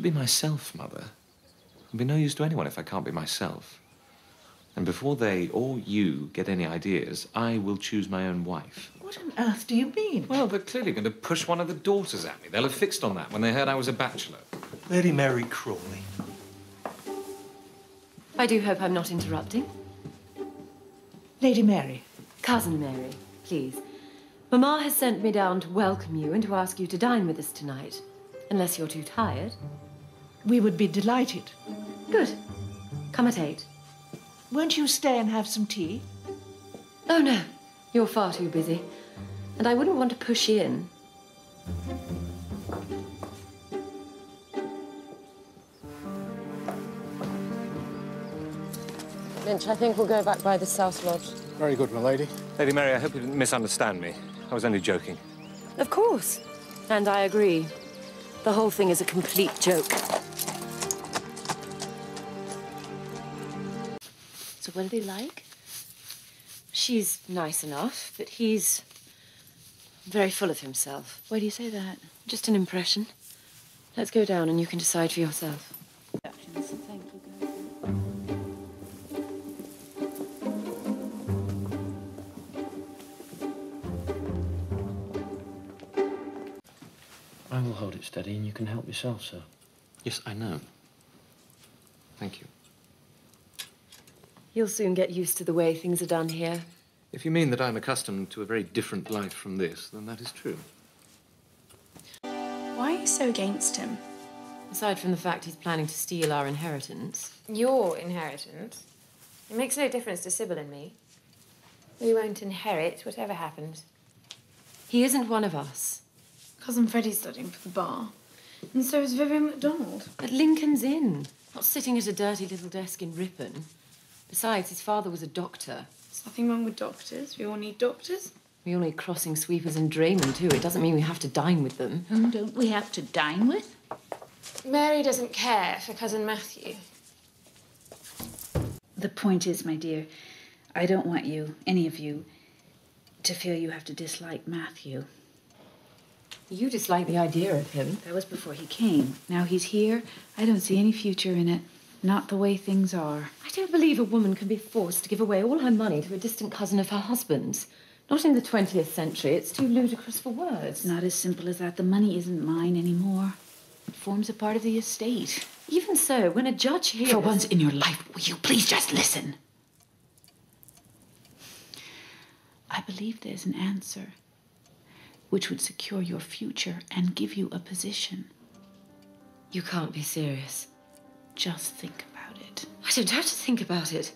be myself, Mother. I'll be no use to anyone if I can't be myself. And before they or you get any ideas, I will choose my own wife. What on earth do you mean? Well, they're clearly going to push one of the daughters at me. They'll have fixed on that when they heard I was a bachelor. Lady Mary Crawley. I do hope I'm not interrupting. Lady Mary. Cousin Mary, please. Mamma has sent me down to welcome you and to ask you to dine with us tonight. Unless you're too tired. We would be delighted. Good. Come at 8. Won't you stay and have some tea? Oh, no. You're far too busy. And I wouldn't want to push in. Lynch, I think we'll go back by the South Lodge. Very good, my lady. Lady Mary, I hope you didn't misunderstand me. I was only joking. Of course. And I agree. The whole thing is a complete joke. So what are they like? She's nice enough, but he's very full of himself. Why do you say that? Just an impression. Let's go down and you can decide for yourself. Thank you, girl. I will hold it steady and you can help yourself, sir. Yes, I know. Thank you. You'll soon get used to the way things are done here. If you mean that I'm accustomed to a very different life from this, then that is true. Why are you so against him? Aside from the fact he's planning to steal our inheritance. Your inheritance? It makes no difference to Sybil and me. We won't inherit whatever happens. He isn't one of us. Cousin Freddie's studying for the bar. And so is Vivian MacDonald. At Lincoln's Inn, not sitting at a dirty little desk in Ripon. Besides, his father was a doctor. There's nothing wrong with doctors. We all need doctors. We all need crossing sweepers and draymen, too. It doesn't mean we have to dine with them. Whom don't we have to dine with? Mary doesn't care for Cousin Matthew. The point is, my dear, I don't want you, any of you, to feel you have to dislike Matthew. You dislike the idea of him. That was before he came. Now he's here. I don't see any future in it. Not the way things are. I don't believe a woman can be forced to give away all her money to a distant cousin of her husband's. Not in the 20th century. It's too ludicrous for words. It's not as simple as that. The money isn't mine anymore. It forms a part of the estate. Even so, when a judge hears... For once in your life, will you please just listen? I believe there's an answer which would secure your future and give you a position. You can't be serious. Just think about it. I don't have to think about it.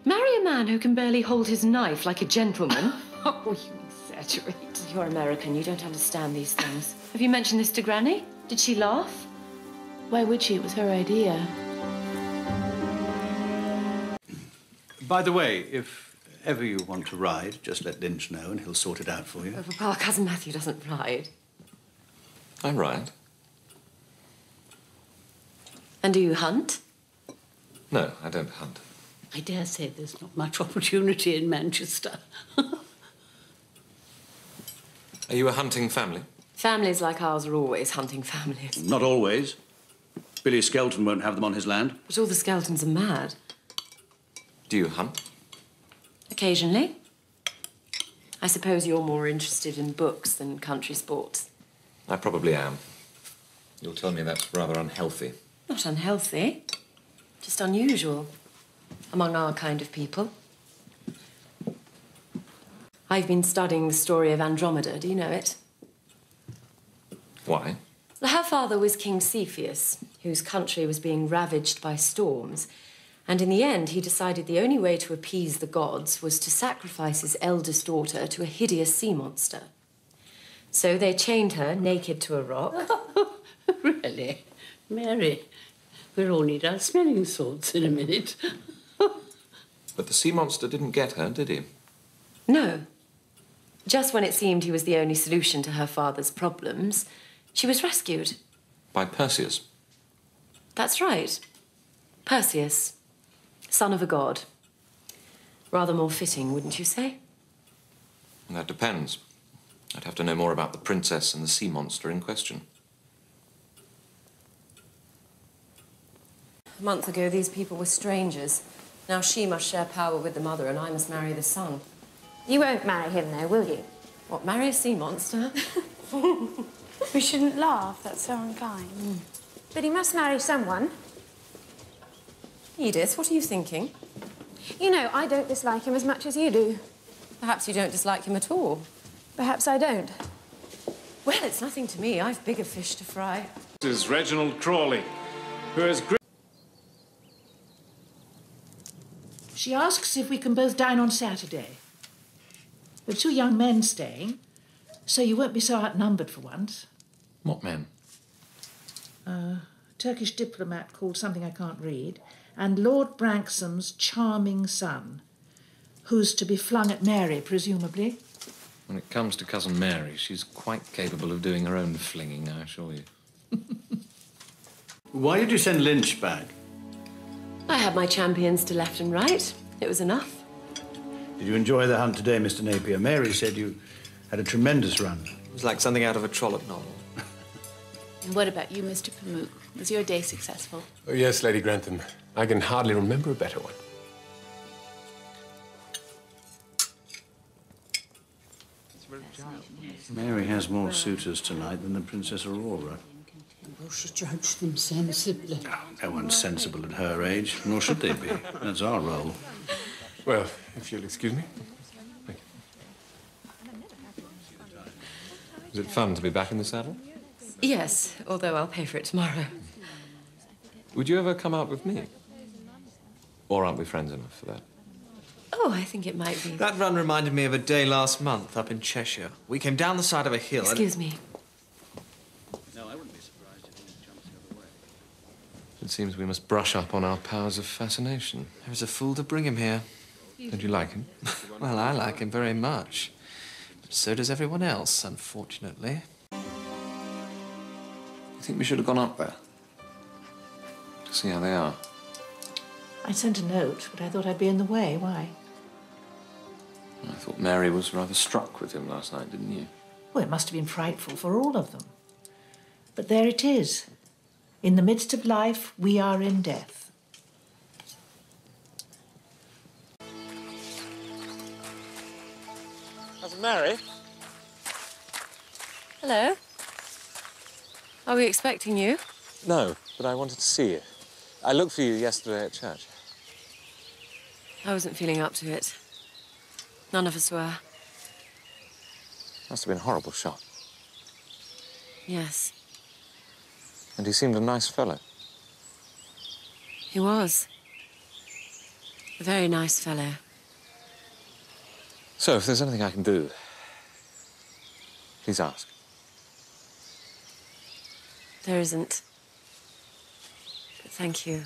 Marry a man who can barely hold his knife like a gentleman. Oh, you exaggerate. You're American. You don't understand these things. Have you mentioned this to Granny? Did she laugh? Why would she? It was her idea. By the way, if ever you want to ride, just let Lynch know and he'll sort it out for you. Oh, Papa, Cousin Matthew doesn't ride. I ride. And do you hunt? No, I don't hunt. I dare say there's not much opportunity in Manchester. Are you a hunting family? Families like ours are always hunting families. Not always. Billy Skelton won't have them on his land. But all the Skeltons are mad. Do you hunt? Occasionally. I suppose you're more interested in books than country sports. I probably am. You'll tell me that's rather unhealthy. Not unhealthy. Just unusual. Among our kind of people. I've been studying the story of Andromeda. Do you know it? Why? Her father was King Cepheus, whose country was being ravaged by storms. And in the end, he decided the only way to appease the gods was to sacrifice his eldest daughter to a hideous sea monster. So they chained her naked to a rock. Really? Mary, we'll all need our smelling salts in a minute. But the sea monster didn't get her, did he? No. Just when it seemed he was the only solution to her father's problems, she was rescued. By Perseus? That's right. Perseus, son of a god. Rather more fitting, wouldn't you say? That depends. I'd have to know more about the princess and the sea monster in question. A month ago, these people were strangers. Now she must share power with the mother and I must marry the son. You won't marry him, though, will you? What, marry a sea monster? We shouldn't laugh. That's so unkind. But he must marry someone. Edith, what are you thinking? You know, I don't dislike him as much as you do. Perhaps you don't dislike him at all. Perhaps I don't. Well, it's nothing to me. I've bigger fish to fry. This is Reginald Crawley, who has... She asks if we can both dine on Saturday. There are 2 young men staying, so you won't be so outnumbered for once. What men? A Turkish diplomat called something I can't read, and Lord Branksom's charming son, who's to be flung at Mary, presumably. When it comes to Cousin Mary, she's quite capable of doing her own flinging, I assure you. Why did you send Lynch back? I had my champions to left and right. It was enough. Did you enjoy the hunt today, Mr. Napier? Mary said you had a tremendous run. It was like something out of a Trollope novel. And what about you, Mr. Pamuk? Was your day successful? Oh, yes, Lady Grantham. I can hardly remember a better one. Mary has more suitors tonight than the Princess Aurora. Well, she judged them sensibly. No one's sensible at her age, nor should they be. That's our role. Well, if you'll excuse me. Thank you. Was it fun to be back in the saddle? Yes, although I'll pay for it tomorrow. Would you ever come out with me? Or aren't we friends enough for that? Oh, I think it might be. That run reminded me of a day last month up in Cheshire. We came down the side of a hill Excuse me. No, I wouldn't be surprised if he jumps the other way. It seems we must brush up on our powers of fascination. I was a fool to bring him here. Don't you like him? Well, I like him very much. But so does everyone else, unfortunately. You think we should have gone up there? To see how they are? I sent a note, but I thought I'd be in the way. Why? I thought Mary was rather struck with him last night, didn't you? Well, it must have been frightful for all of them. But there it is. In the midst of life, we are in death. Cousin Mary? Hello. Are we expecting you? No, but I wanted to see you. I looked for you yesterday at church. I wasn't feeling up to it. None of us were. Must have been a horrible shot. Yes, And he seemed a nice fellow. he was. A very nice fellow. So, if there's anything I can do, please ask. There isn't. But thank you.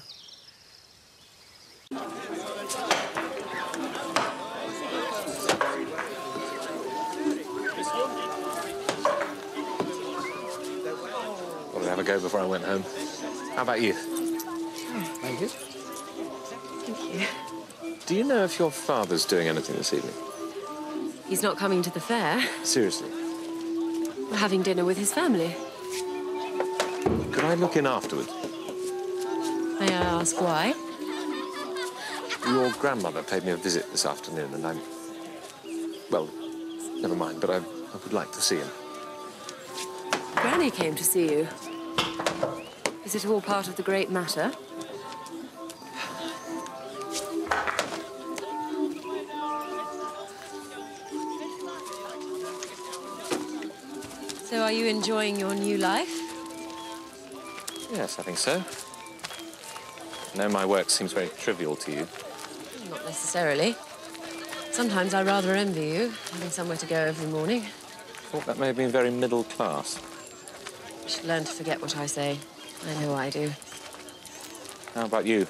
Thought I'd have a go before I went home. How about you? Thank you. Do you know if your father's doing anything this evening? He's not coming to the fair. Seriously? We're having dinner with his family. Could I look in afterwards? May I ask why? Your grandmother paid me a visit this afternoon, and I'm... Well, never mind, but I would like to see him. Granny came to see you. Is it all part of the great matter? So are you enjoying your new life? Yes, I think so. I know my work seems very trivial to you. Not necessarily. Sometimes I rather envy you, having somewhere to go every morning. Thought that made me very middle class. You should learn to forget what I say. I know I do. How about you?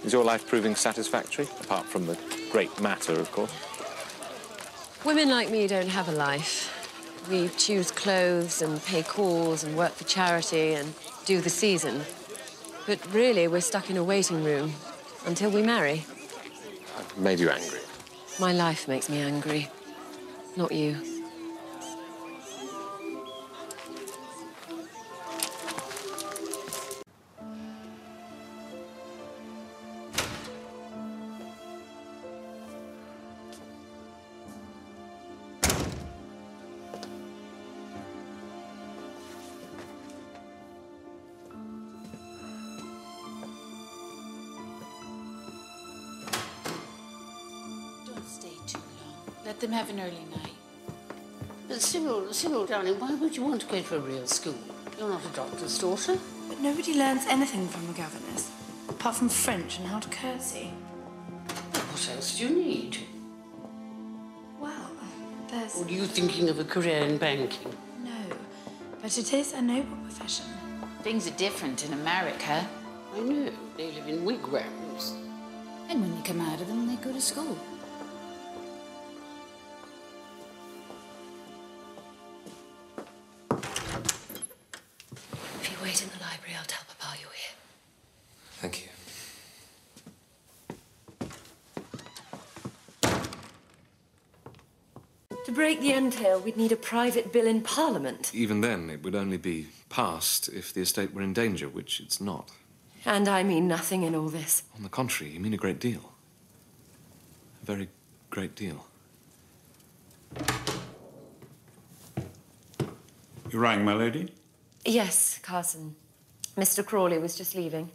Is your life proving satisfactory? Apart from the great matter, of course. Women like me don't have a life. We choose clothes and pay calls and work for charity and do the season. But really, we're stuck in a waiting room until we marry. I've made you angry. My life makes me angry, not you. Let them have an early night. But Sybil, darling, why would you want to go to a real school? You're not a doctor's daughter. But nobody learns anything from a governess, apart from French and how to curtsy. What else do you need? Well, there's... Or are you thinking of a career in banking? No, but it is a noble profession. Things are different in America. I know. They live in wigwams. And when they come out of them, they go to school. If you wait in the library, I'll tell Papa you're here. Thank you. To break the entail, we'd need a private bill in Parliament. Even then, it would only be passed if the estate were in danger, which it's not. And I mean nothing in all this. On the contrary, you mean a great deal. A very great deal. You rang, my lady? Yes, Carson. Mr. Crawley was just leaving.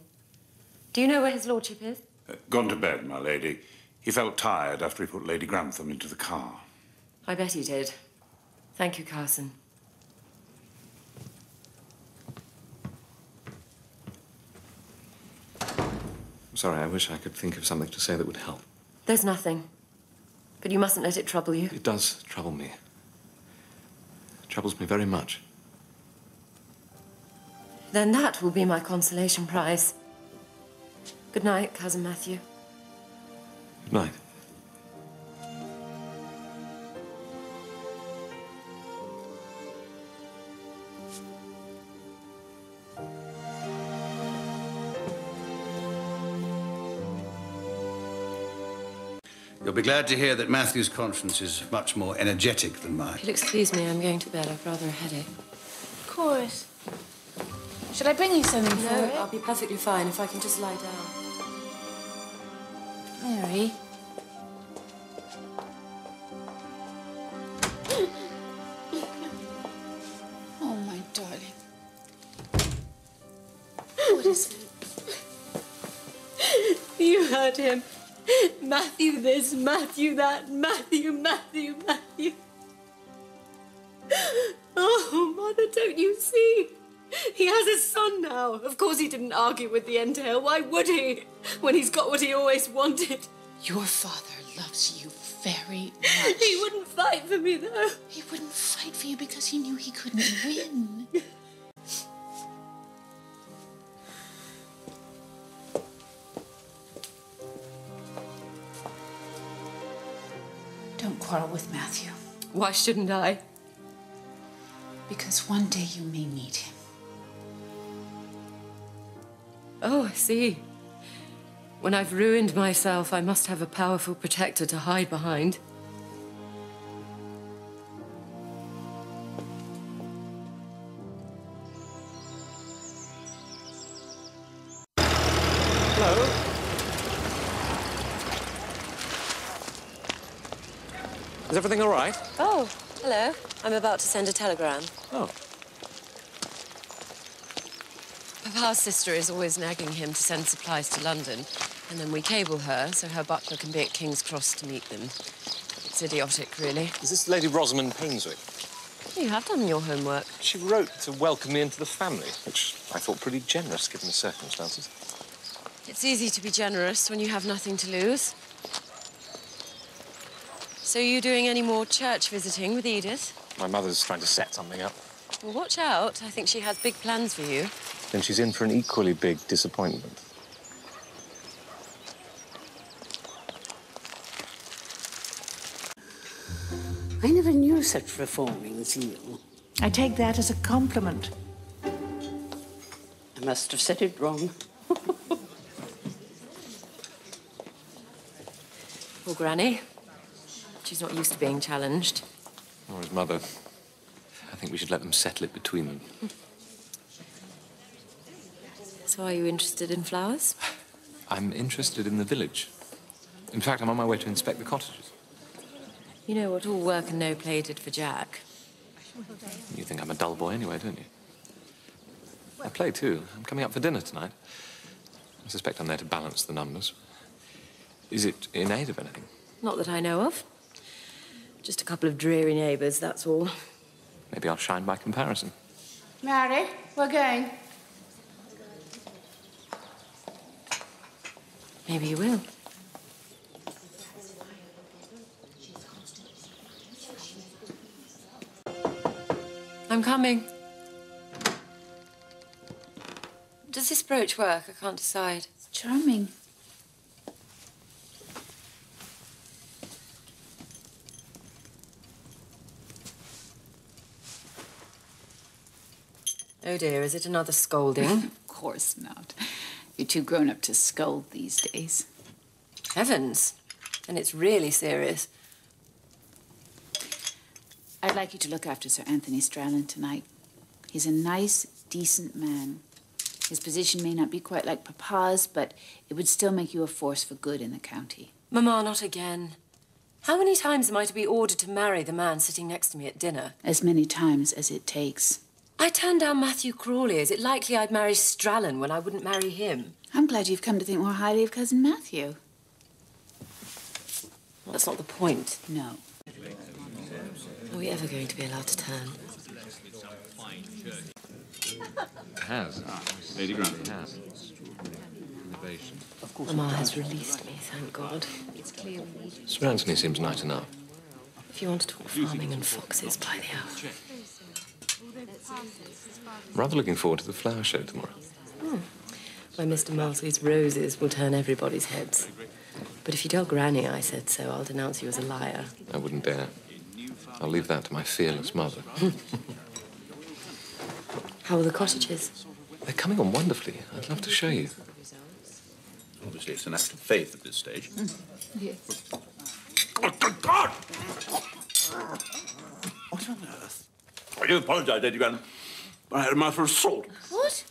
Do you know where his lordship is? Gone to bed, my lady. He felt tired after he put Lady Grantham into the car. I bet he did. Thank you, Carson. I'm sorry, I wish I could think of something to say that would help. There's nothing. But you mustn't let it trouble you. It does trouble me. It troubles me very much. Then that will be my consolation prize. Good night, Cousin Matthew. Good night. You'll be glad to hear that Matthew's conscience is much more energetic than mine. If you'll excuse me, I'm going to bed. I've rather a headache. Of course. Should I bring you something for No, it? I'll be perfectly fine if I can just lie down. Mary? Oh, my darling. What is it? You heard him. Matthew this, Matthew that, Matthew. Oh, Mother, don't you see? He has a son now. Of course he didn't argue with the entail. Why would he? When he's got what he always wanted. Your father loves you very much. He wouldn't fight for me, though. He wouldn't fight for you because he knew he couldn't win. Don't quarrel with Matthew. Why shouldn't I? Because one day you may need him. Oh, I see. When I've ruined myself, I must have a powerful protector to hide behind. Hello? Is everything all right? Oh, hello. I'm about to send a telegram. Oh. Papa's sister is always nagging him to send supplies to London, and then we cable her so her butler can be at King's Cross to meet them. It's idiotic, really. Is this Lady Rosamond Painswick? You have done your homework. She wrote to welcome me into the family, which I thought pretty generous given the circumstances. It's easy to be generous when you have nothing to lose. So you doing any more church visiting with Edith? My mother's trying to set something up. Well, watch out. I think she has big plans for you. Then she's in for an equally big disappointment. I never knew such reforming zeal. I take that as a compliment. I must have said it wrong. Poor Granny. She's not used to being challenged. Or his mother. I think we should let them settle it between them. So are you interested in flowers? I'm interested in the village. In fact, I'm on my way to inspect the cottages. You know what all work and no play did for Jack. You think I'm a dull boy anyway, don't you? I play, too. I'm coming up for dinner tonight. I suspect I'm there to balance the numbers. Is it in aid of anything? Not that I know of. Just a couple of dreary neighbours, that's all. Maybe I'll shine by comparison. Mary, we're going. Maybe you will. I'm coming. Does this brooch work? I can't decide. It's charming. Oh dear, is it another scolding? Of course not. You're too grown up to scold these days. Heavens. And it's really serious. I'd like you to look after Sir Anthony Strallan tonight. He's a nice, decent man. His position may not be quite like Papa's, but it would still make you a force for good in the county. Mamma, not again. How many times am I to be ordered to marry the man sitting next to me at dinner? As many times as it takes. I turned down Matthew Crawley. Is it likely I'd marry Strallan when I wouldn't marry him? I'm glad you've come to think more highly of Cousin Matthew. Well, that's not the point. No. Are we ever going to be allowed to turn? It has. Lady Grantham. It has. Innovation. Mamma has released me, thank God. Sir Anthony seems nice enough. If you want to talk farming and foxes by the hour. I'm rather looking forward to the flower show tomorrow. Where Mr. Marsley's roses will turn everybody's heads. But if you tell Granny I said so, I'll denounce you as a liar. I wouldn't dare. I'll leave that to my fearless mother. How are the cottages? They're coming on wonderfully. I'd love to show you. Obviously, it's an act of faith at this stage. Yes. Oh, good God! What on earth? I do apologise, Lady Grantham, but I had a mouthful of salt. What?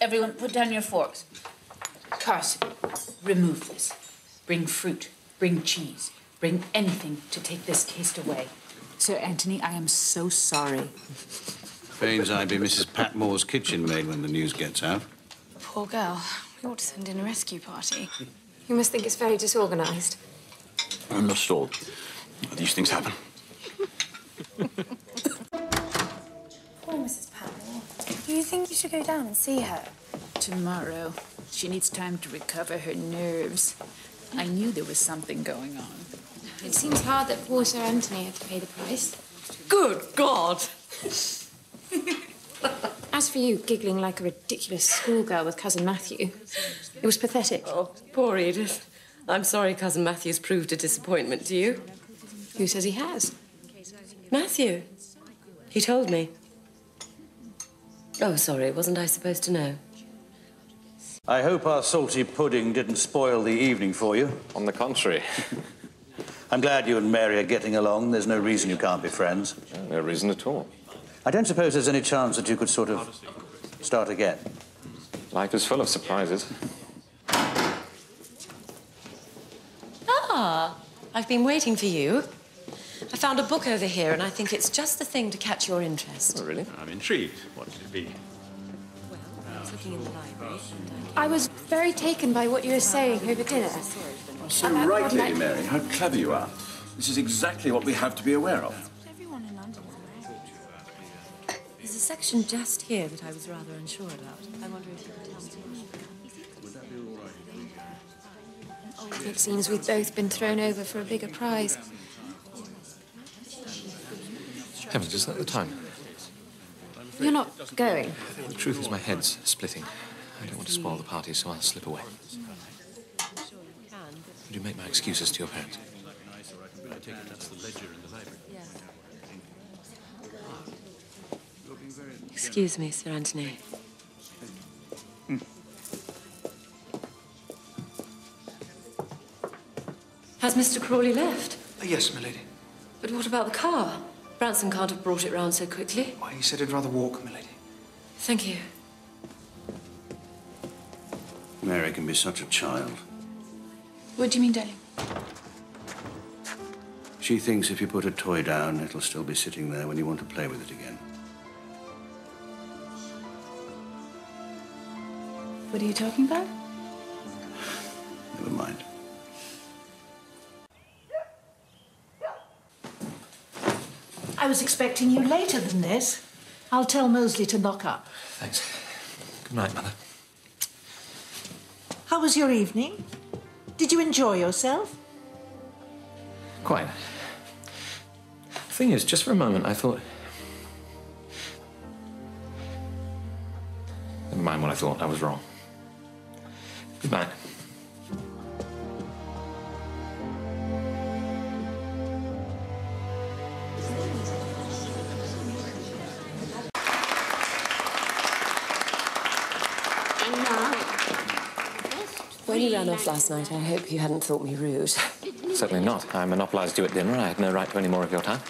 Everyone, put down your forks. Carson, remove this. Bring fruit. Bring cheese. Bring anything to take this taste away. Sir Anthony, I am so sorry. Fains I be Mrs. Patmore's kitchen maid when the news gets out. Poor girl. We ought to send in a rescue party. You must think it's very disorganised. Not at all. These things happen. Poor Mrs. Patmore. Do you think you should go down and see her? Tomorrow. She needs time to recover her nerves. I knew there was something going on. It seems hard that poor Sir Anthony had to pay the price. Good God! As for you giggling like a ridiculous schoolgirl with Cousin Matthew, it was pathetic. Oh, poor Edith. I'm sorry Cousin Matthew's proved a disappointment to you. Who says he has? Matthew. He told me. Oh, sorry, wasn't I supposed to know? I hope our salty pudding didn't spoil the evening for you. On the contrary. I'm glad you and Mary are getting along. There's no reason you can't be friends. No reason at all. I don't suppose there's any chance that you could sort of start again. Life is full of surprises. Ah, I've been waiting for you. I found a book over here, and I think it's just the thing to catch your interest. Oh, really? I'm intrigued. What could it be? Well, I was looking in the library. I was very taken by what you were saying over dinner. So right, Lady Mary. How clever you are. This is exactly what we have to be aware of. Everyone in London is aware. There's a section just here that I was rather unsure about. I wonder if you could tell me. It seems we've both been thrown over for a bigger prize. Heavens, is that the time? You're not going. The truth is my head's splitting. I don't want to spoil the party, so I'll slip away. Would you make my excuses to your parents? Excuse me, Sir Anthony. Has Mr. Crawley left? Yes, my lady. But what about the car? Branson can't have brought it round so quickly. Why, he said he'd rather walk, my lady. Thank you. Mary can be such a child. What do you mean, darling? She thinks if you put a toy down, it'll still be sitting there when you want to play with it again. What are you talking about? Never mind. I was expecting you later than this. I'll tell Mosley to lock up. Thanks. Good night, Mother. How was your evening? Did you enjoy yourself? Quite. The thing is, just for a moment, I thought... Never mind what I thought. I was wrong. Good night. When you ran off last night, I hope you hadn't thought me rude. Certainly not. I monopolised you at dinner. I had no right to any more of your time.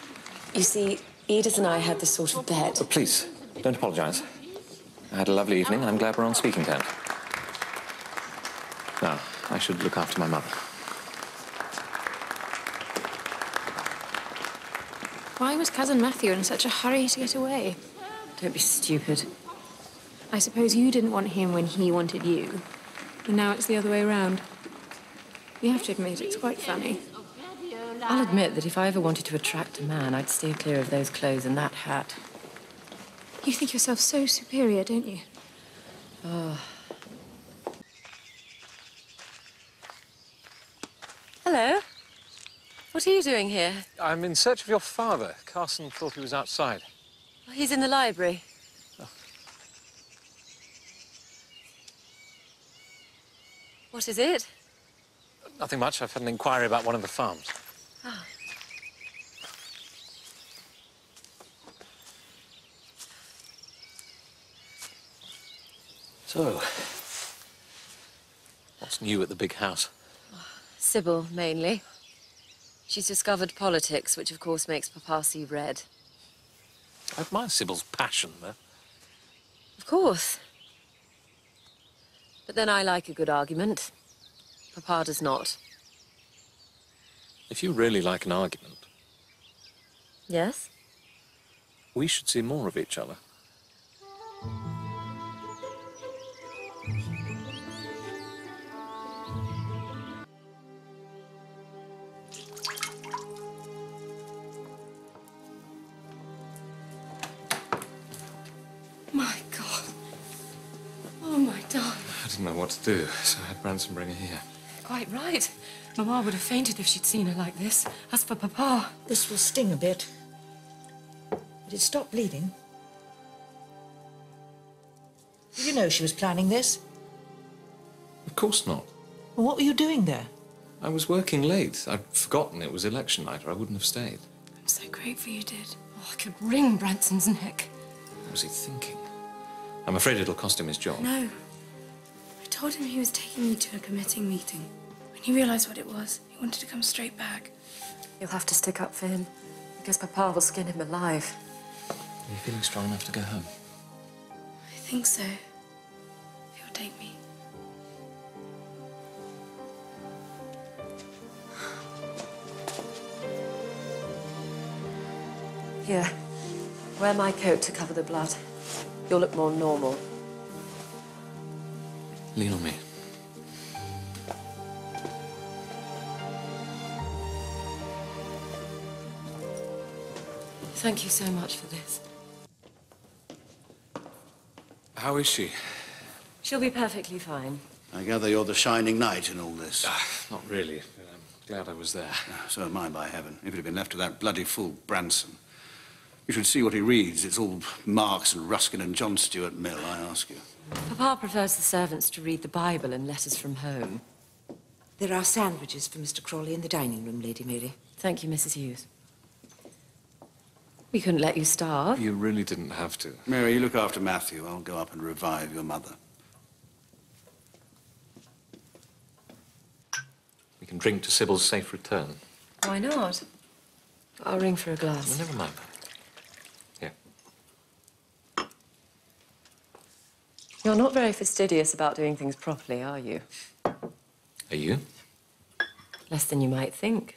You see, Edith and I had this sort of bet. Oh, please, don't apologise. I had a lovely evening, and I'm glad we're on speaking terms. Now, I should look after my mother. Why was Cousin Matthew in such a hurry to get away? Don't be stupid. I suppose you didn't want him when he wanted you. And now it's the other way around. You have to admit, it's quite funny. I'll admit that if I ever wanted to attract a man, I'd steer clear of those clothes and that hat. You think yourself so superior, don't you? Oh. Hello. What are you doing here? I'm in search of your father. Carson thought he was outside. Well, he's in the library. Oh. What is it? Nothing much. I've had an inquiry about one of the farms. Ah. So, what's new at the big house? Sybil, mainly. She's discovered politics, which of course makes Papa see red. I admire Sybil's passion, though. Of course. But then I like a good argument. Papa does not. If you really like an argument, Yes? we should see more of each other. My God. Oh, my darling. I didn't know what to do, so I had Branson bring her here. Quite right. Mamma would have fainted if she'd seen her like this. As for Papa... This will sting a bit. Did it stop bleeding? Did you know she was planning this? Of course not. Well, what were you doing there? I was working late. I'd forgotten it was election night, or I wouldn't have stayed. I'm so grateful you did. Oh, I could wring Branson's neck. What was he thinking? I'm afraid it'll cost him his job. No. I told him he was taking you to a committing meeting. When he realised what it was, he wanted to come straight back. You'll have to stick up for him, because Papa will skin him alive. Are you feeling strong enough to go home? I think so. If he'll take me. Here, wear my coat to cover the blood. You'll look more normal. Lean on me. Thank you so much for this. How is she? She'll be perfectly fine. I gather you're the shining knight in all this. Not really. I'm glad I was there. So am I, by heaven. If it had been left to that bloody fool, Branson. You should see what he reads. It's all Marx and Ruskin and John Stuart Mill, I ask you. Papa prefers the servants to read the Bible and letters from home. There are sandwiches for Mr. Crawley in the dining room, Lady Mary. Thank you, Mrs. Hughes. We couldn't let you starve. You really didn't have to. Mary, you look after Matthew. I'll go up and revive your mother. We can drink to Sybil's safe return. Why not? I'll ring for a glass. Well, never mind. Here. You're not very fastidious about doing things properly, are you? Are you? Less than you might think.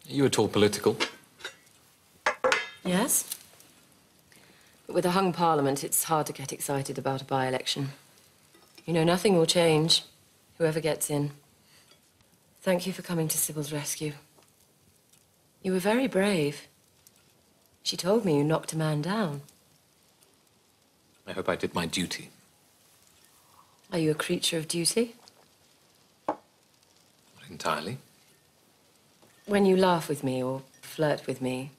Are you at all political? Yes? But with a hung parliament, it's hard to get excited about a by-election. You know, nothing will change. Whoever gets in. Thank you for coming to Sybil's rescue. You were very brave. She told me you knocked a man down. I hope I did my duty. Are you a creature of duty? Not entirely. When you laugh with me or flirt with me,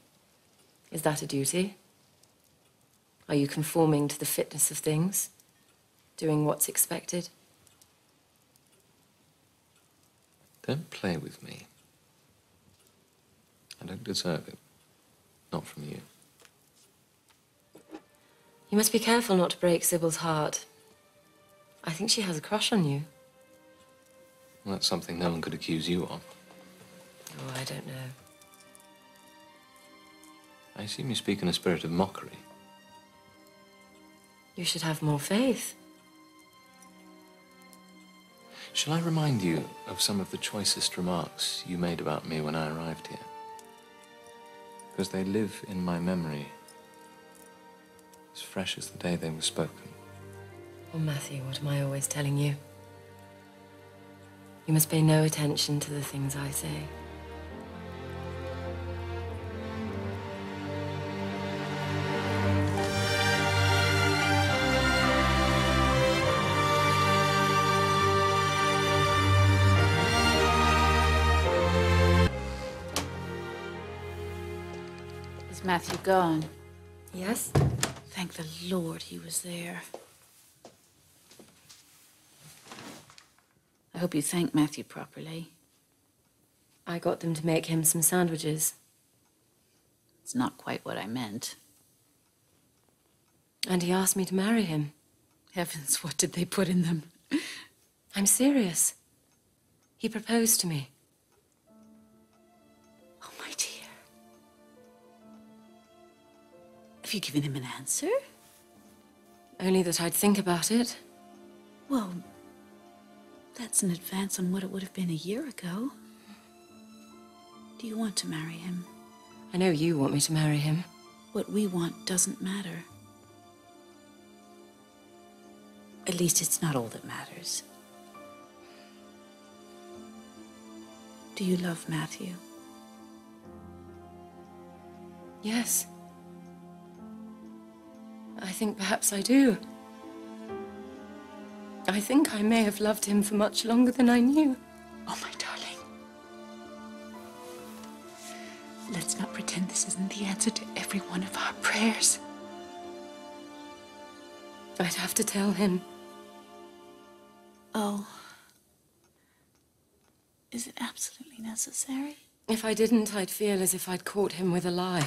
is that a duty? Are you conforming to the fitness of things? Doing what's expected? Don't play with me. I don't deserve it. Not from you. You must be careful not to break Sybil's heart. I think she has a crush on you. Well, that's something no one could accuse you of. Oh, I don't know. I assume you speak in a spirit of mockery. You should have more faith. Shall I remind you of some of the choicest remarks you made about me when I arrived here? Because they live in my memory, as fresh as the day they were spoken. Oh, Matthew, what am I always telling you? You must pay no attention to the things I say. Is Matthew gone? Yes. Thank the Lord he was there. I hope you thanked Matthew properly. I got them to make him some sandwiches. It's not quite what I meant. And he asked me to marry him. Heavens, what did they put in them? I'm serious. He proposed to me. Oh, my dear. Have you given him an answer? Only that I'd think about it. Well, that's an advance on what it would have been a year ago. Do you want to marry him? I know you want me to marry him. What we want doesn't matter. At least it's not all that matters. Do you love Matthew? Yes. I think perhaps I do. I think I may have loved him for much longer than I knew. Oh, my darling. Let's not pretend this isn't the answer to every one of our prayers. I'd have to tell him. Oh. Is it absolutely necessary? If I didn't, I'd feel as if I'd caught him with a lie.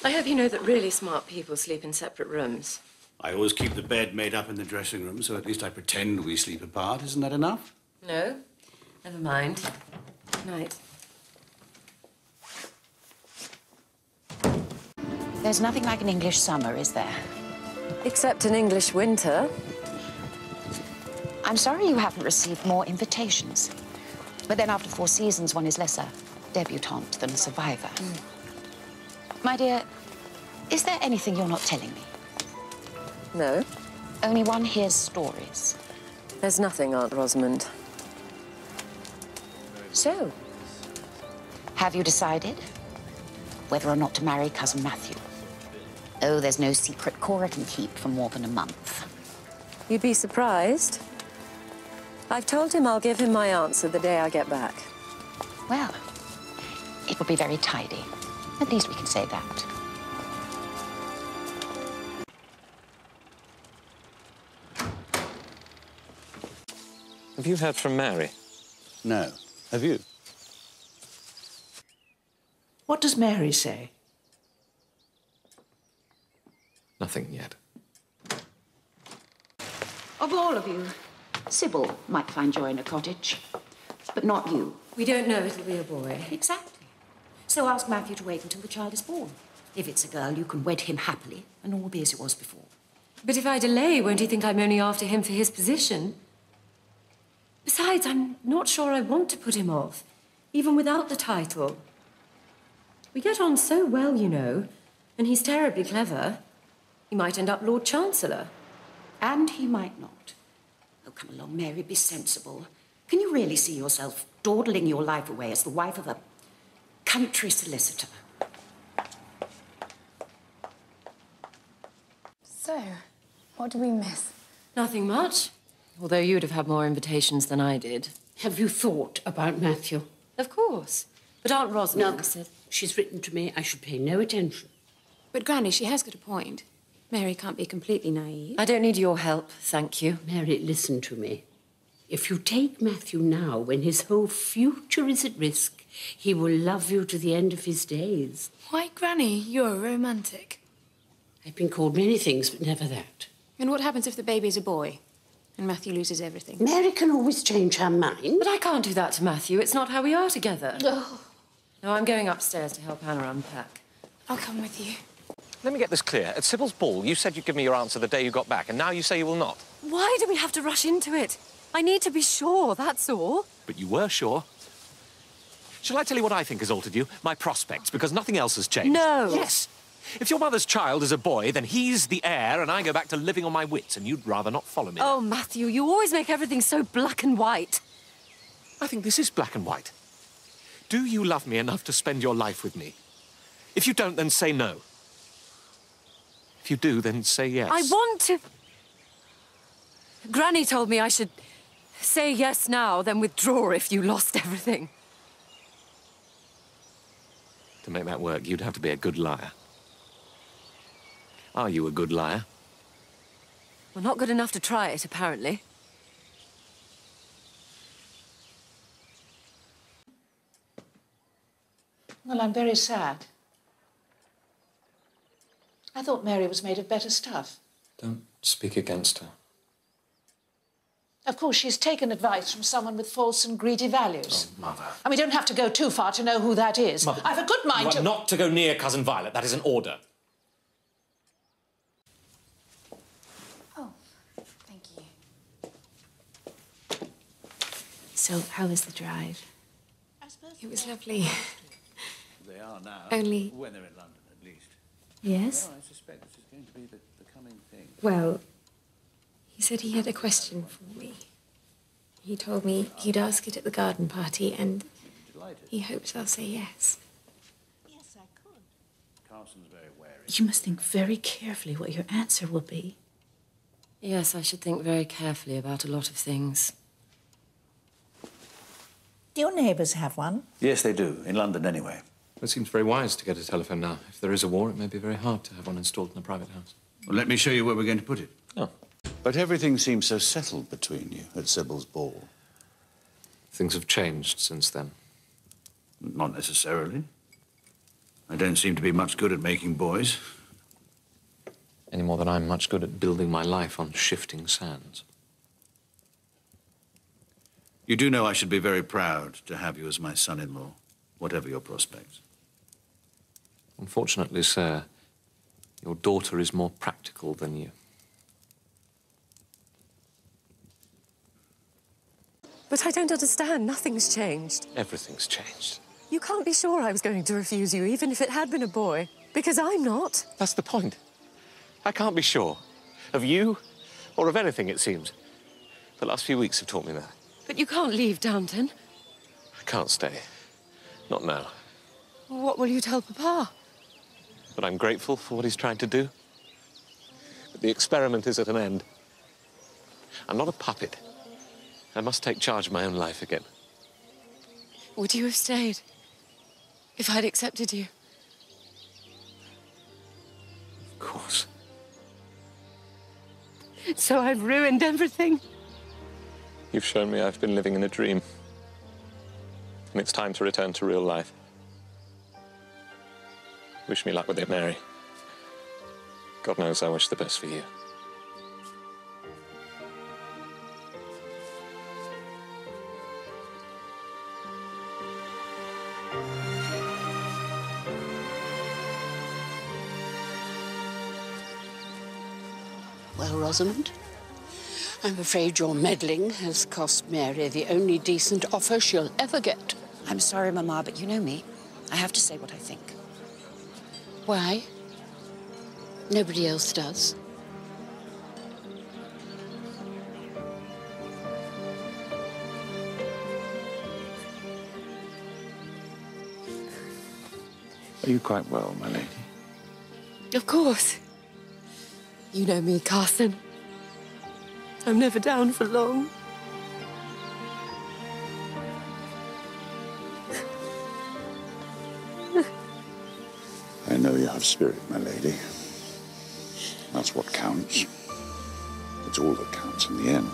I hope you know that really smart people sleep in separate rooms. I always keep the bed made up in the dressing room, so at least I pretend we sleep apart. Isn't that enough? No? Never mind. Night. There's nothing like an English summer, is there? Except an English winter. I'm sorry you haven't received more invitations. But then after 4 seasons, one is less a debutante than a survivor. My dear, is there anything you're not telling me? No. Only one hears stories. There's nothing, Aunt Rosamond. So, have you decided whether or not to marry Cousin Matthew? Oh, there's no secret Cora can keep for more than a month. You'd be surprised. I've told him I'll give him my answer the day I get back. Well, it would be very tidy. At least we can say that. Have you heard from Mary? No. Have you? What does Mary say? Nothing yet. Of all of you, Sybil might find joy in a cottage, but not you. We don't know it'll be a boy. Exactly. So ask Matthew to wait until the child is born. If it's a girl, you can wed him happily, and all will be as it was before. But if I delay, won't he think I'm only after him for his position? Besides, I'm not sure I want to put him off, even without the title. We get on so well, you know, and he's terribly clever. He might end up Lord Chancellor. And he might not. Oh, come along, Mary, be sensible. Can you really see yourself dawdling your life away as the wife of a country solicitor? So, what do we miss? Nothing much. Although you'd have had more invitations than I did. Have you thought about Matthew? Of course. But Aunt Rosamond said... She's written to me I should pay no attention. But, Granny, she has got a point. Mary can't be completely naive. I don't need your help, thank you. Mary, listen to me. If you take Matthew now, when his whole future is at risk, he will love you to the end of his days. Why, Granny, you're a romantic. I've been called many things, but never that. And what happens if the baby's a boy and Matthew loses everything? Mary can always change her mind. But I can't do that to Matthew. It's not how we are together. Oh. No, I'm going upstairs to help Anna unpack. I'll come with you. Let me get this clear. At Sybil's ball, you said you'd give me your answer the day you got back, and now you say you will not. Why do we have to rush into it? I need to be sure, that's all. But you were sure. Shall I tell you what I think has altered you? My prospects, because nothing else has changed. No. Yes. If your mother's child is a boy, then he's the heir, and I go back to living on my wits, and you'd rather not follow me. Oh, Matthew, you always make everything so black and white. I think this is black and white. Do you love me enough to spend your life with me? If you don't, then say no. If you do, then say yes. I want to... Granny told me I should say yes now, then withdraw if you lost everything. To make that work, you'd have to be a good liar. Are you a good liar? Well, not good enough to try it, apparently. Well, I'm very sad. I thought Mary was made of better stuff. Don't speak against her. Of course, she's taken advice from someone with false and greedy values. Oh, Mother. And we don't have to go too far to know who that is. Mother, I've a good mind you to... are not to go near Cousin Violet. That is an order. Oh, thank you. So, how was the drive? It was lovely. They are now. Only... When they're in London, at least. Yes? No, I suspect this is going to be the coming thing. Well, he said he had a question for me. He told me he'd ask it at the garden party, and he hopes I'll say yes. Yes, I could. Carson's very wary. You must think very carefully what your answer will be. Yes, I should think very carefully about a lot of things. Do your neighbours have one? Yes, they do. In London, anyway. It seems very wise to get a telephone now. If there is a war, it may be very hard to have one installed in a private house. Well, let me show you where we're going to put it. Oh. But everything seems so settled between you at Sybil's ball. Things have changed since then. Not necessarily. I don't seem to be much good at making boys. Any more than I'm much good at building my life on shifting sands. You do know I should be very proud to have you as my son-in-law, whatever your prospects. Unfortunately, sir, your daughter is more practical than you. But I don't understand. Nothing's changed. Everything's changed. You can't be sure I was going to refuse you, even if it had been a boy. Because I'm not. That's the point. I can't be sure. Of you, or of anything, it seems. The last few weeks have taught me that. But you can't leave Downton. I can't stay. Not now. What will you tell Papa? But I'm grateful for what he's tried to do. But the experiment is at an end. I'm not a puppet. I must take charge of my own life again. Would you have stayed if I'd accepted you? Of course. So I've ruined everything. You've shown me I've been living in a dream. And it's time to return to real life. Wish me luck with it, Mary. God knows I wish the best for you. Well, Rosamond, I'm afraid your meddling has cost Mary the only decent offer she'll ever get. I'm sorry, Mama, but you know me. I have to say what I think. Why? Nobody else does. Are you quite well, my lady? Of course. You know me, Carson. I'm never down for long. I know you have spirit, my lady. That's what counts. It's all that counts in the end.